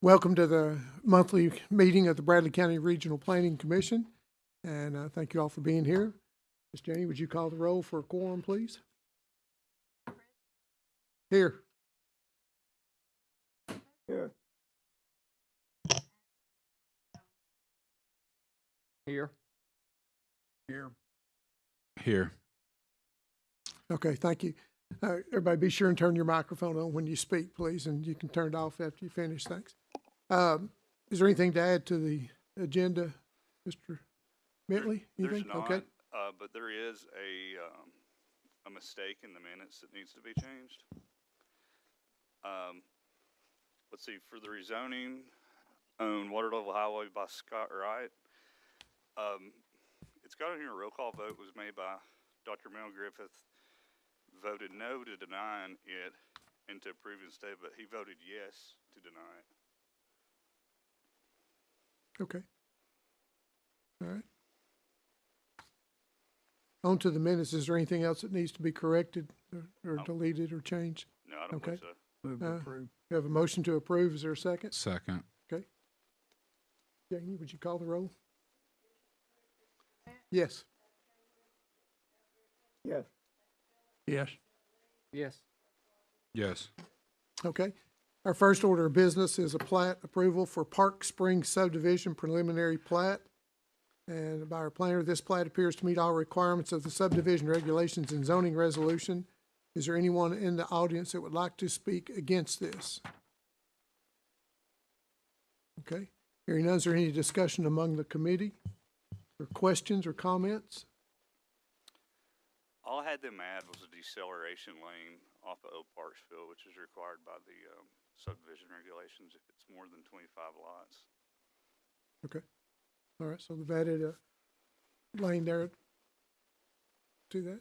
Welcome to the monthly meeting of the Bradley County Regional Planning Commission, and thank you all for being here. Ms. Janie, would you call the roll for a quorum, please? Here. Here. Here. Here. Here. Okay, thank you. Everybody be sure and turn your microphone on when you speak, please, and you can turn it off after you finish. Thanks. Is there anything to add to the agenda, Mr. Bentley? There's Anything? not, Okay. but there is a mistake in the minutes that needs to be changed. Let's see, for the rezoning on Water Level Highway by Scott Wright, it's got in here a roll call vote was made by Dr. Mel Griffith, voted no to denying it and to approve instead, but he voted yes to deny it. Okay. All right. On to the minutes. Is there anything else that needs to be corrected or deleted or changed? No, I don't Okay. believe so. Move approved. We have a motion to approve. Is there a second? Second. Janie, would you call the roll? Yes. Yes. Yes. Yes. Yes. Okay. Our first order of business is a plat approval for Park Springs subdivision preliminary plat. And by our planner, this plat appears to meet all requirements of the subdivision regulations and zoning resolution. Is there anyone in the audience that would like to speak against this? Okay. Hearing none, is there any discussion among the committee or questions or comments? All I had them add was a deceleration lane off of Oak Parksville, which is required by the subdivision regulations if it's more than 25 lots. Okay. All right, so they've added a lane there to that.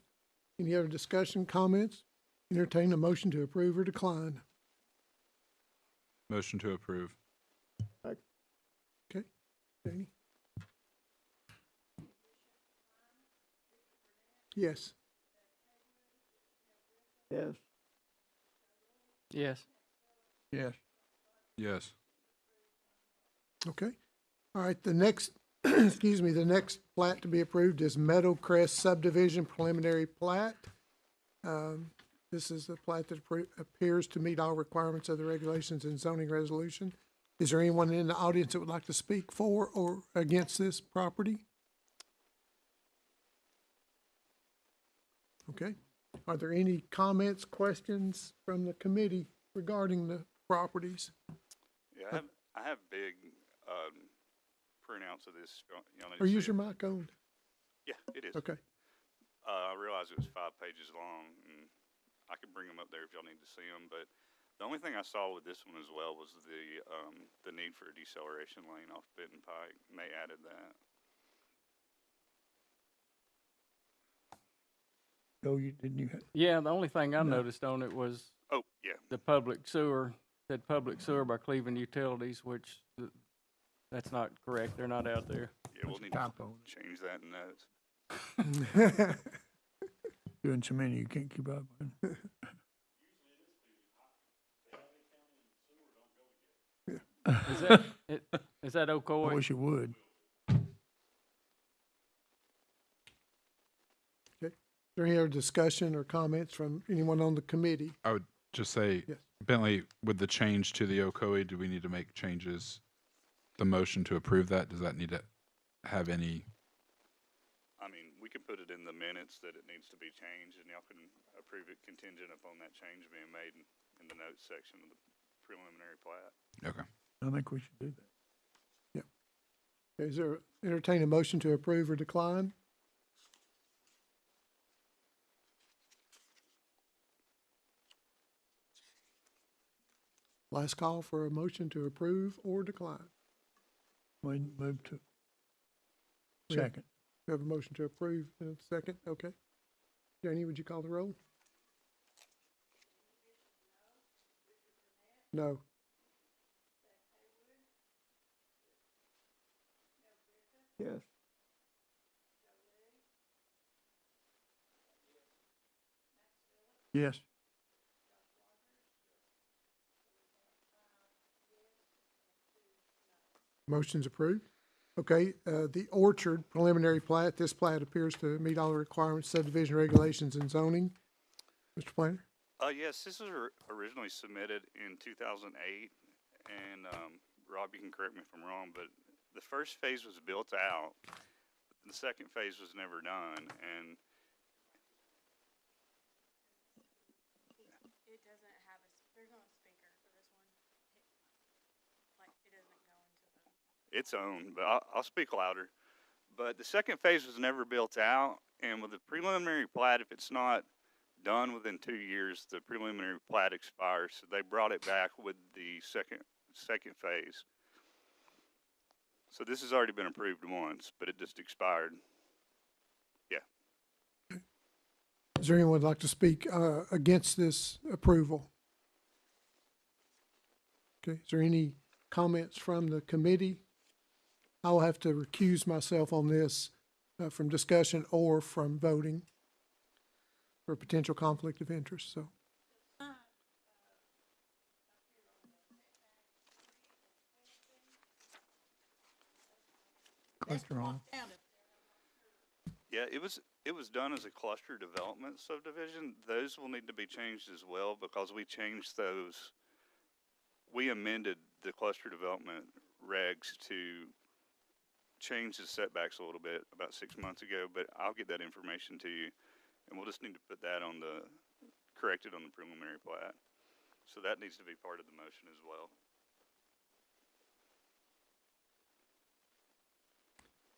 Any other discussion, comments? Entertain a motion to approve or decline. Motion to approve. Okay, Janie? Yes. Yes. Yes. Yes. Yes. Okay. All right, the next, excuse me, the next plat to be approved is Meadow Crest subdivision preliminary plat. This is the plat that appears to meet all requirements of the regulations and zoning resolution. Is there anyone in the audience that would like to speak for or against this property? Okay. Are there any comments, questions from the committee regarding the properties? Yeah, I have big printouts of this. Y'all need to Or see use it. your mic on? Yeah, it is. Okay. I realized it was 5 pages long, and I can bring them up there if y'all need to see them. But the only thing I saw with this one as well was the need for a deceleration lane off Benton Pike, and they added that. Oh, you didn't. Yeah, the only thing I No. noticed on it was Oh, yeah. the public sewer, said public sewer by Cleveland Utilities, which that's not correct. They're not out there. Yeah, we'll need Typo. to change that in notes. Doing so many, you can't keep up. Is that I Ocoee? wish you would. Is there any other discussion or comments from anyone on the committee? I would just say, Yes. Bentley, with the change to the Ocoee, do we need to make changes? The motion to approve that, does that need to have any? I mean, we can put it in the minutes that it needs to be changed, and y'all can approve it contingent upon that change being made in the notes section of the preliminary plat. Okay. I think we should do that. Is there, entertain a motion to approve or decline? Last call for a motion to approve or decline. We move to We have- second. We have a motion to approve in a second, okay. Janie, would you call the roll? No. Yes. Yes. Motion's approved. Okay, the Orchard preliminary plat, this plat appears to meet all the requirements, subdivision regulations and zoning. Mr. Planner? Yes, this was originally submitted in 2008, and Rob, you can correct me if I'm wrong, but the first phase was built out. The second phase was never done, and It doesn't have a, there's no speaker for this one. Like, it doesn't go into the. it's owned, but I'll speak louder. But the second phase was never built out, and with the preliminary plat, if it's not done within 2 years, the preliminary plat expires. So they brought it back with the second phase. So this has already been approved once, but it just expired. Is there anyone who'd like to speak against this approval? Okay, is there any comments from the committee? I'll have to recuse myself on this from discussion or from voting for potential conflict of interest, so. Cluster on. Yeah, it was done as a cluster development subdivision. Those will need to be changed as well because we changed those. We amended the cluster development regs to change the setbacks a little bit about 6 months ago, but I'll get that information to you, and we'll just need to put that on corrected on the preliminary plat. So that needs to be part of the motion as well.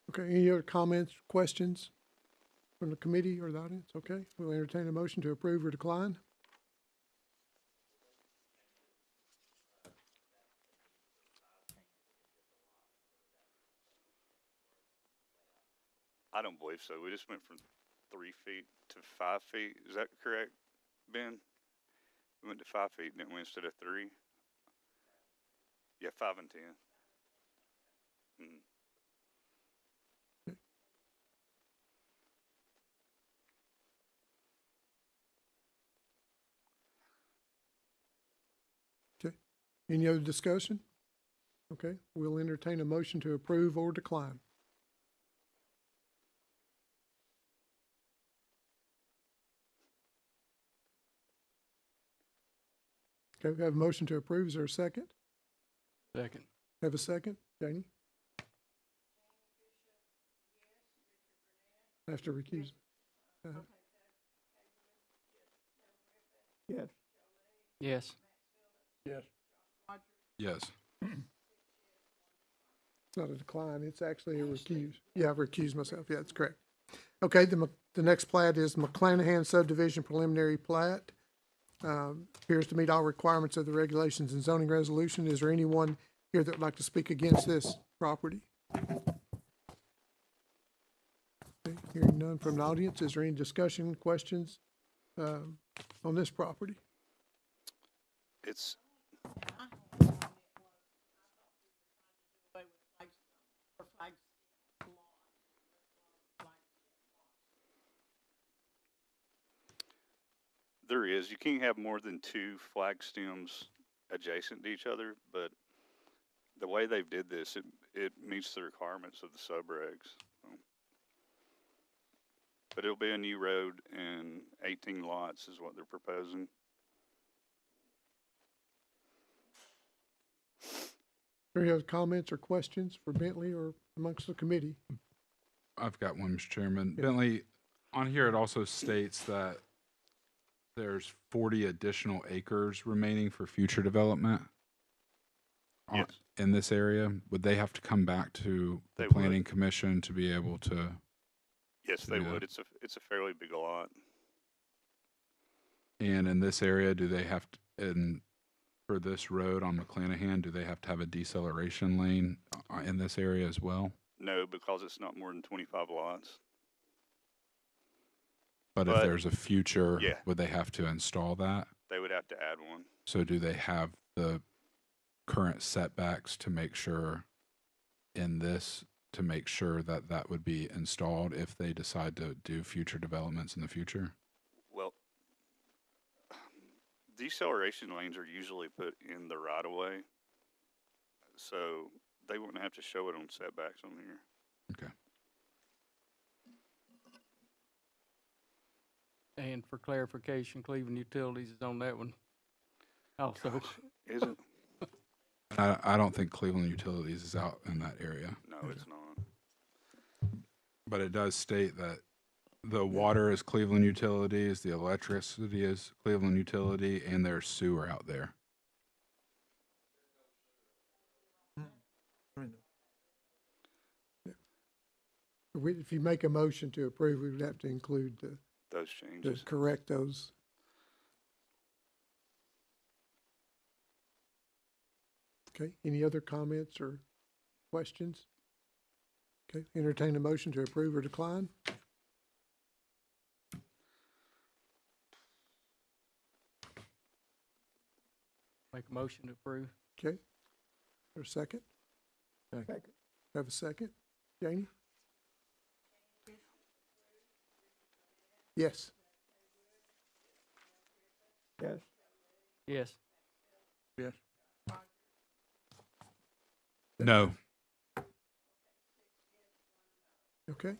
Okay, any other comments, questions from the committee or the audience? Okay, we'll entertain a motion to approve or decline. I don't believe so. We just went from 3 feet to 5 feet. Is that correct, Ben? We went to 5 feet, didn't we, instead of 3? Yeah, 5 and 10. Mm. Any other discussion? Okay, we'll entertain a motion to approve or decline. Okay, we have a motion to approve. Is there a second? Second. Have a second? Janie? I have to recuse. Yes. Yes. Yes. Yes. It's not a decline, it's actually a recuse. Yeah, I've recused myself. Yeah, that's correct. Okay, the next plat is McClanahan subdivision preliminary plat. Appears to meet all requirements of the regulations and zoning resolution. Is there anyone here that would like to speak against this property? Okay, hearing none from the audience, is there any discussion, questions on this property? It's there is. You can't have more than 2 flag stems adjacent to each other, but the way they've did this, it meets the requirements of the subregs. But it'll be a new road and 18 lots is what they're proposing. Any other comments or questions for Bentley or amongst the committee? I've got one, Mr. Chairman. Yeah. Bentley, on here it also states that there's 40 additional acres remaining for future development Yes. in this area. Would they have to come back to They the would. planning commission to be able to? Yes, they Yeah. would. It's a fairly big lot. And in this area, do they have to, and for this road on McClanahan, do they have to have a deceleration lane in this area as well? No, because it's not more than 25 lots. But if But- there's a future, Yeah. would they have to install that? They would have to add one. So do they have the current setbacks to make sure in this, to make sure that that would be installed if they decide to do future developments in the future? Well, deceleration lanes are usually put in the right of way. So they wouldn't have to show it on setbacks on here. Okay. And for clarification, Cleveland Utilities is on that one also. Is it? I don't think Cleveland Utilities is out in that area, No, it's not. but it does state that the water is Cleveland Utilities, the electricity is Cleveland Utility, and there's sewer out there. If you make a motion to approve, we would have to include Those to changes. correct those. Okay, any other comments or questions? Okay, entertain a motion to approve or decline. Make a motion to approve. Okay, or a second? Second. Have a second? Janie? Yes. Yes. Yes. Yes. No. Okay.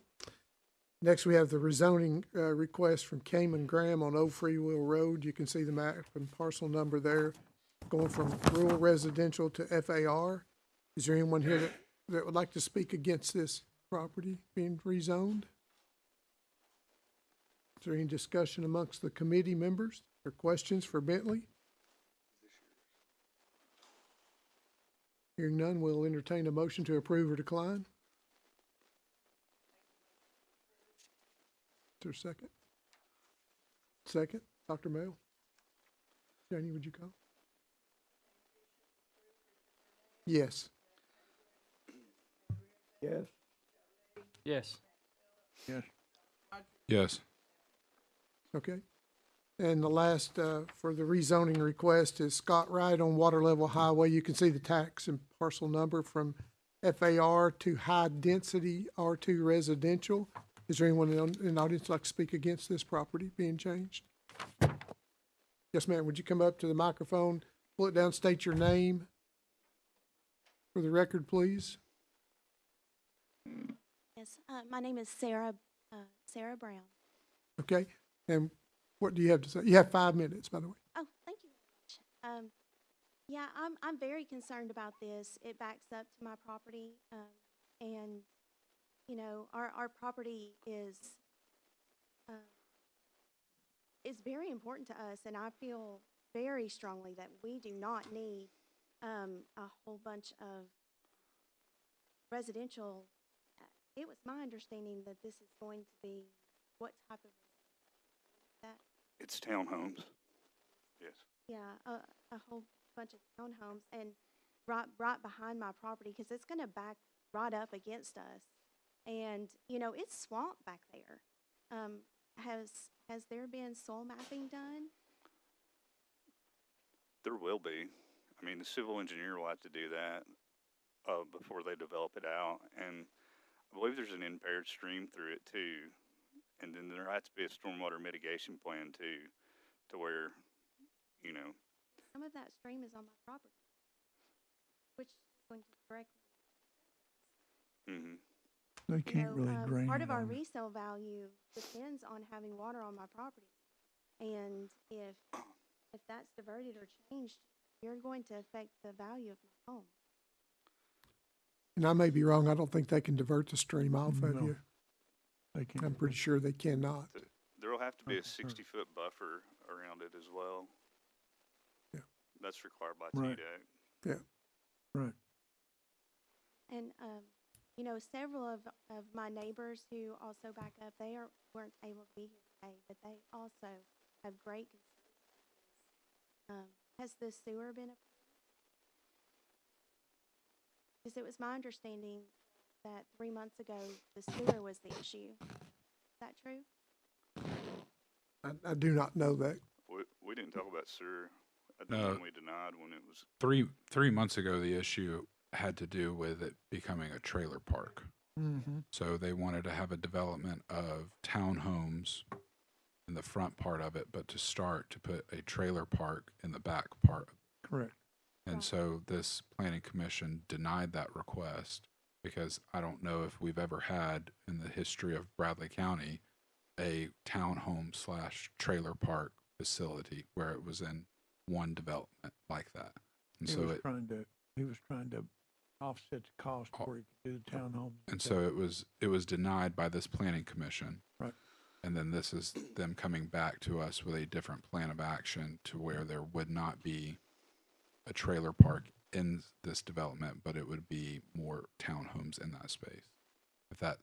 Next, we have the rezoning request from Cayman Graham on Old Freewheel Road. You can see the map and parcel number there, going from rural residential to FAR. Is there anyone here that would like to speak against this property being rezoned? Is there any discussion amongst the committee members or questions for Bentley? Hearing none, we'll entertain a motion to approve or decline. Is there a second? Second, Dr. Mayo? Janie, would you call? Yes. Yes. Yes. Yes. Yes. Okay. And the last, for the rezoning request is Scott Wright on Water Level Highway. You can see the tax and parcel number from FAR to high density R2 residential. Is there anyone in the audience like to speak against this property being changed? Yes, ma'am. Would you come up to the microphone, pull it down, state your name for the record, please? Yes, my name is Sarah Brown. Okay. And what do you have to say? You have 5 minutes, by the way. Oh, thank you very much. Yeah, I'm very concerned about this. It backs up to my property, and you know, our property is very important to us, and I feel very strongly that we do not need a whole bunch of residential. It was my understanding that this is going to be what type of that? It's townhomes. Yes. Yeah, a whole bunch of townhomes and right behind my property, because it's gonna back right up against us. And, you know, it's swamp back there. Has there been soil mapping done? There will be. I mean, the civil engineer will have to do that before they develop it out. And I believe there's an impaired stream through it too. And then there has to be a stormwater mitigation plan too, to where, you know. Some of that stream is on my property, which is going to directly. Mm-hmm. They can't really drain Part it of our on- resale value depends on having water on my property. And if that's diverted or changed, you're going to affect the value of my home. And I may be wrong. I don't think they can divert the stream off of No. you. They can't. I'm pretty sure they cannot. There will have to be a Okay, sure. 60-foot buffer around it as well. Yeah. That's required by Right. TDEC. Right. And, you know, several of my neighbors who also back up, weren't able to be here today, but they also have great concerns. Has the sewer been approved? Because it was my understanding that 3 months ago, the sewer was the issue. Is that true? I do not know that. We didn't talk about sewer. I think No. when we denied when it was. 3 months ago, the issue had to do with it becoming a trailer park. Mm-hmm. So they wanted to have a development of townhomes in the front part of it, but to start to put a trailer park in the back part. Correct. And Right. so this planning commission denied that request because I don't know if we've ever had in the history of Bradley County a townhome / trailer park facility where it was in one development like that. And He so was it, trying to offset the cost where he could do the townhome. and so it was denied by this planning commission. Right. And then this is them coming back to us with a different plan of action to where there would not be a trailer park in this development, but it would be more townhomes in that space. If that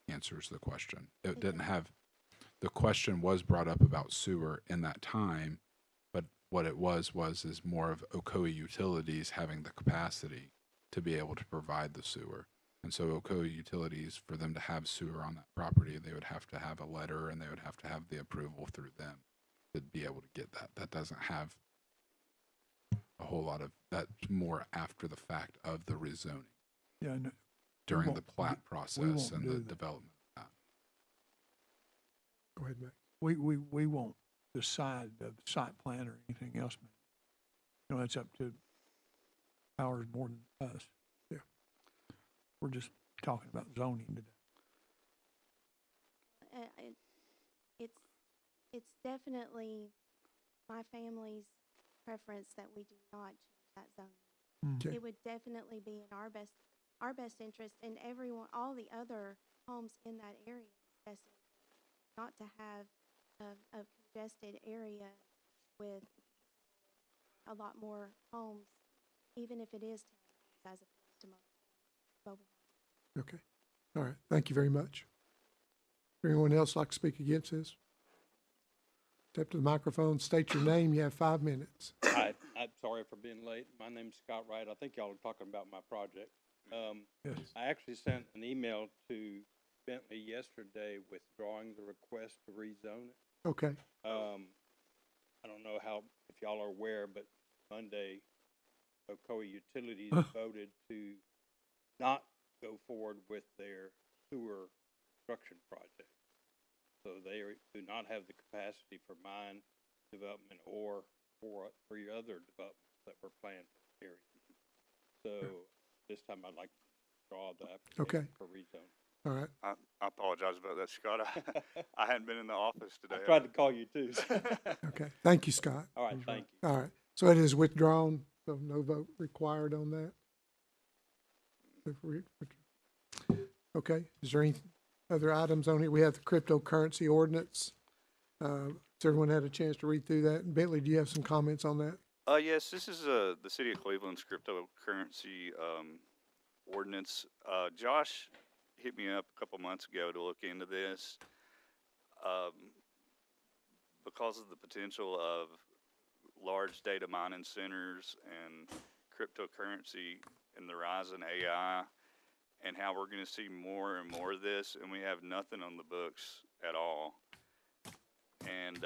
answers the question. It didn't have, the question was brought up about sewer in that time, but what it was is more of Ocoee Utilities having the capacity to be able to provide the sewer. And so Ocoee Utilities, for them to have sewer on that property, they would have to have a letter and they would have to have the approval through them to be able to get that. That doesn't have a whole lot of, that's more after the fact of the rezoning Yeah, no, during the won't- plat we process won't and do the that. development. of that. Go ahead, Mac. we won't decide the site plan or anything else, man. You know, that's up to ours more than us. Yeah. We're just talking about zoning today. It's definitely my family's preference that we do not change that zone. Okay. It would definitely be in our best interest and everyone, all the other homes in that area, best interest, not to have a congested area with a lot more homes, even if it is townhomes as opposed to mobile homes. Okay. All right. Thank you very much. Anyone else like to speak against this? Step to the microphone, state your name. You have 5 minutes. Hi, I'm sorry for being late. My name's Scott Wright. I think y'all are talking about my project. Yes. I actually sent an email to Bentley yesterday withdrawing the request to rezone it. Okay. I don't know if y'all are aware, but Monday, Ocoee Utilities voted to not go forward with their sewer construction project. So they do not have the capacity for mine development or for your other developments that were planned for the area. So this time I'd like to draw the Okay. application for rezone. All right. I apologize about that, Scott. I hadn't been in the office I today. tried to call you too. Okay. Thank you, Scott. All right, thank you. All right. So it is withdrawn, so no vote required on that? Okay. Is there any other items on here? We have the cryptocurrency ordinance. Has everyone had a chance to read through that? And Bentley, do you have some comments on that? Yes, this is the city of Cleveland's cryptocurrency ordinance. Josh hit me up a couple months ago to look into this because of the potential of large data mining centers and cryptocurrency and the rise in AI and how we're going to see more and more of this, and we have nothing on the books at all. And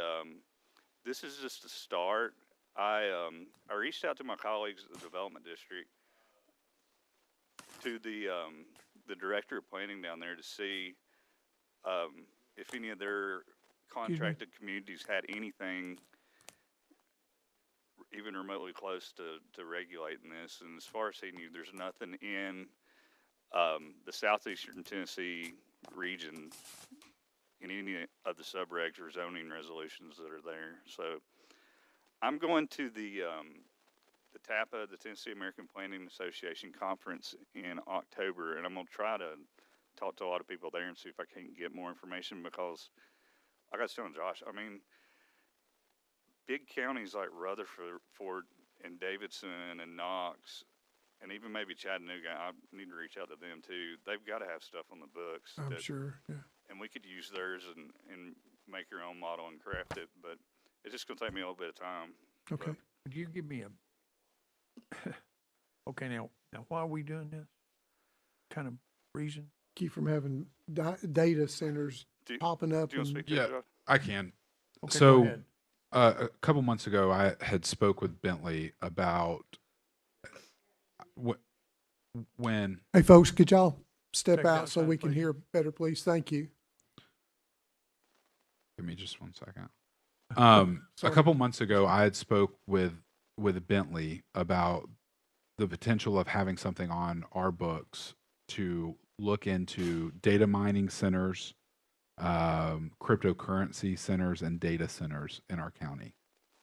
this is just a start. I reached out to my colleagues at the development district, to the director of planning down there to see if any of their contracted communities had anything even remotely close to regulating this. And as far as he knew, there's nothing in the southeastern Tennessee region in any of the subregs or zoning resolutions that are there. So I'm going to the TAPA, the Tennessee American Planning Association conference in October, and I'm going to try to talk to a lot of people there and see if I can get more information, because like I was telling Josh, I mean, big counties like Rutherford and Davidson and Knox and even maybe Chattanooga, I need to reach out to them too. They've got to have stuff on the books. I'm sure, yeah. And we could use theirs and make your own model and craft it, but it's just going to take me a little bit of time. Okay. Could you give me a, okay, now why are we doing this? Kind of reason? Keep from having data centers Do popping up. you want to and- speak to Yeah. it, Josh? I can. Okay, go So, ahead. a couple months ago, I had spoke with Bentley about when Hey, folks, could y'all step Check out so outside, we can please. hear better, please? Thank you. Give me just 1 second. A Sorry. couple months ago, I had spoke with Bentley about the potential of having something on our books to look into data mining centers, cryptocurrency centers, and data centers in our county.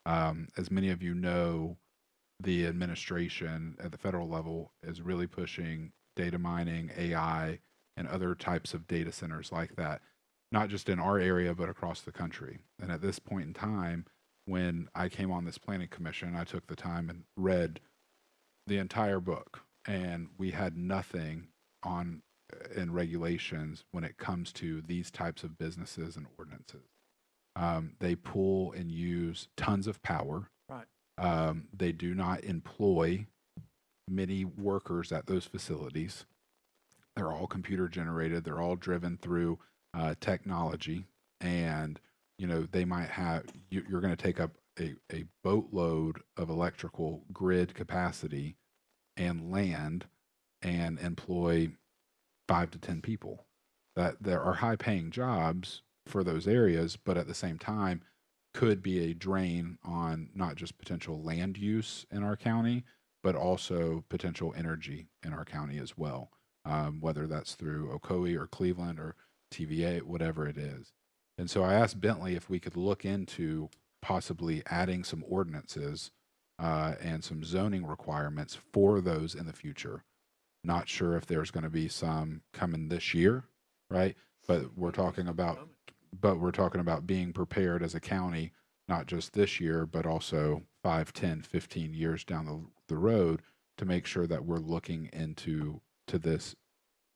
As many of you know, the administration at the federal level is really pushing data mining, AI, and other types of data centers like that, not just in our area, but across the country. And at this point in time, when I came on this planning commission, I took the time and read the entire book, and we had nothing on in regulations when it comes to these types of businesses and ordinances. They pull and use tons of power. Right. They do not employ many workers at those facilities. They're all computer generated. They're all driven through technology, and they might have you're going to take up a boatload of electrical grid capacity and land and employ 5 to 10 people. That there are high paying jobs for those areas, but at the same time could be a drain on not just potential land use in our county, but also potential energy in our county as well, whether that's through Ocoee or Cleveland or TVA, whatever it is. And so I asked Bentley if we could look into possibly adding some ordinances and some zoning requirements for those in the future. Not sure if there's going to be some coming this year, right? But we're talking about being prepared as a county, not just this year, but also 5, 10, 15 years down the road, to make sure that we're looking into this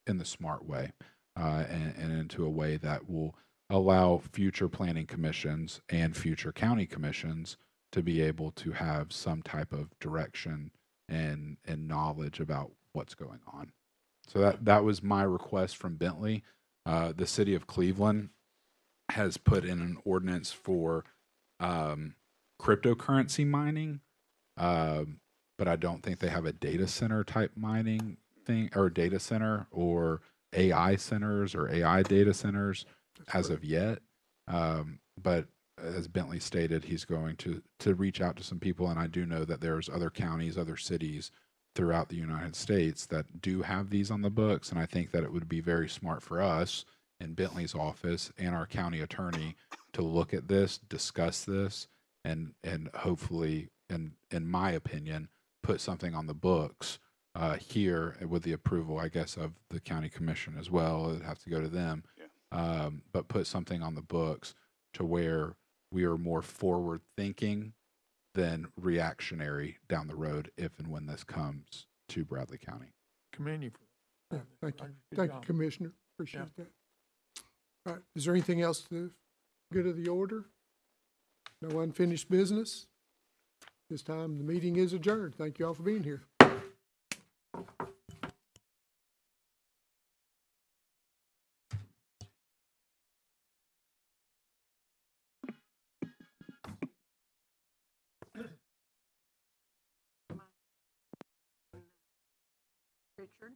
in the smart way, and into a way that will allow future planning commissions and future county commissions to be able to have some type of direction and knowledge about what's going on. So that was my request from Bentley. The city of Cleveland has put in an ordinance for cryptocurrency mining, but I don't think they have a data center type mining thing, or data center, or AI centers or AI data centers as of yet. But as Bentley stated, he's going to reach out to some people, and I do know that there's other counties, other cities throughout the United States that do have these on the books, and I think that it would be very smart for us in Bentley's office and our county attorney to look at this, discuss this, and hopefully, in my opinion, put something on the books here with the approval, I guess, of the county commission as well. It'd have to go to them. Yeah. But put something on the books to where we are more forward thinking than reactionary down the road if and when this comes to Bradley County. Commend you for Yeah, that. thank you. Good Thank you, job. Commissioner. Appreciate that. All right, is there anything else to good of the order? No unfinished business? This time, the meeting is adjourned. Thank you all for being here. Richard?